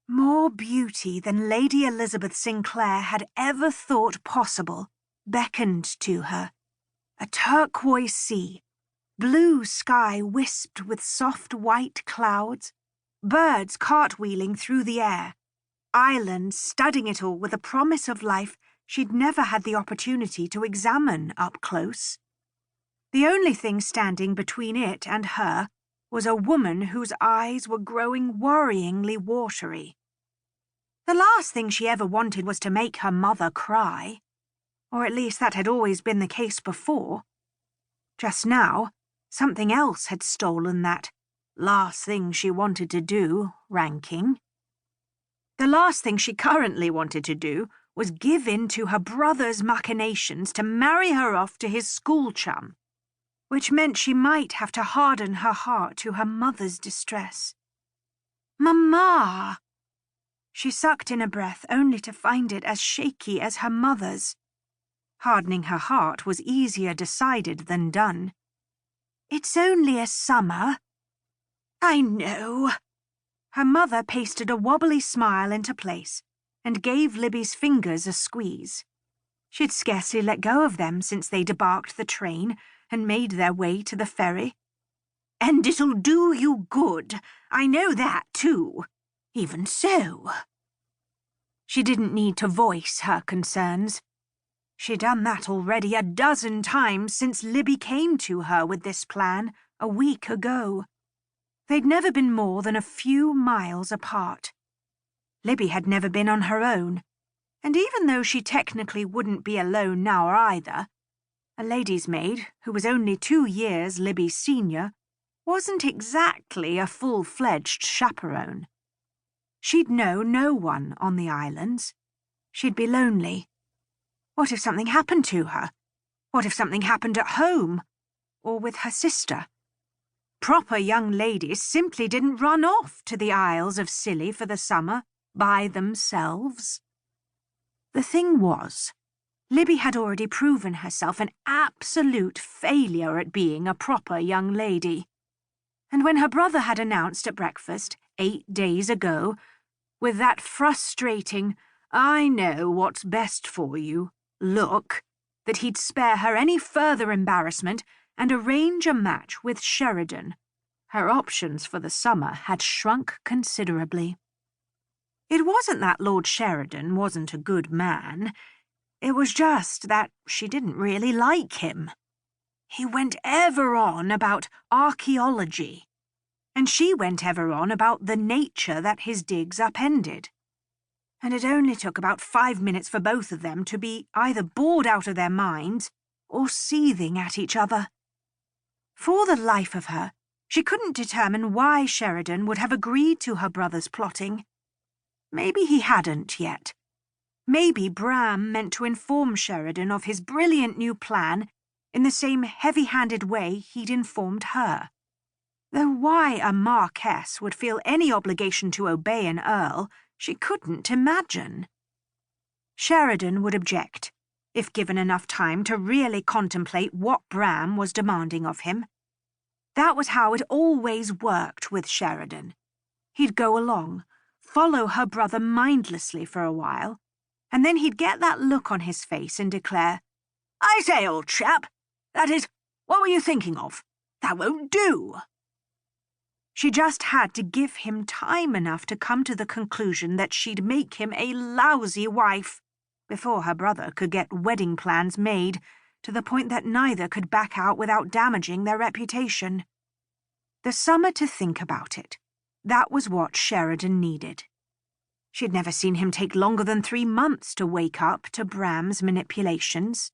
More beauty than Lady Elizabeth Sinclair had ever thought possible beckoned to her. A turquoise sea, blue sky wisped with soft white clouds, birds cartwheeling through the air, islands studding it all with a promise of life she'd never had the opportunity to examine up close. The only thing standing between it and her was a woman whose eyes were growing worryingly watery. The last thing she ever wanted was to make her mother cry, or at least that had always been the case before. Just now, something else had stolen that last thing she wanted to do ranking. The last thing she currently wanted to do was give in to her brother's machinations to marry her off to his school chum, which meant she might have to harden her heart to her mother's distress. Mamma! She sucked in a breath only to find it as shaky as her mother's. Hardening her heart was easier decided than done. It's only a summer. I know. Her mother pasted a wobbly smile into place and gave Libby's fingers a squeeze. She'd scarcely let go of them since they debarked the train and made their way to the ferry. And it'll do you good. I know that, too. Even so. She didn't need to voice her concerns. She'd done that already a dozen times since Libby came to her with this plan a week ago. They'd never been more than a few miles apart. Libby had never been on her own, and even though she technically wouldn't be alone now either, a lady's maid, who was only 2 years Libby's senior, wasn't exactly a full-fledged chaperone. She'd know no one on the islands. She'd be lonely. What if something happened to her? What if something happened at home? Or with her sister? Proper young ladies simply didn't run off to the Isles of Scilly for the summer by themselves. The thing was, Libby had already proven herself an absolute failure at being a proper young lady. And when her brother had announced at breakfast 8 days ago, with that frustrating, "I know what's best for you" look, that he'd spare her any further embarrassment and arrange a match with Sheridan, her options for the summer had shrunk considerably. It wasn't that Lord Sheridan wasn't a good man. It was just that she didn't really like him. He went ever on about archaeology, and she went ever on about the nature that his digs upended. And it only took about 5 minutes for both of them to be either bored out of their minds or seething at each other. For the life of her, she couldn't determine why Sheridan would have agreed to her brother's plotting. Maybe he hadn't yet. Maybe Bram meant to inform Sheridan of his brilliant new plan in the same heavy-handed way he'd informed her. Though why a marquess would feel any obligation to obey an earl, she couldn't imagine. Sheridan would object, if given enough time to really contemplate what Bram was demanding of him. That was how it always worked with Sheridan. He'd go along, follow her brother mindlessly for a while, and then he'd get that look on his face and declare, "I say, old chap, that is, what were you thinking of? That won't do." She just had to give him time enough to come to the conclusion that she'd make him a lousy wife before her brother could get wedding plans made to the point that neither could back out without damaging their reputation. The summer to think about it. That was what Sheridan needed. She'd never seen him take longer than 3 months to wake up to Bram's manipulations.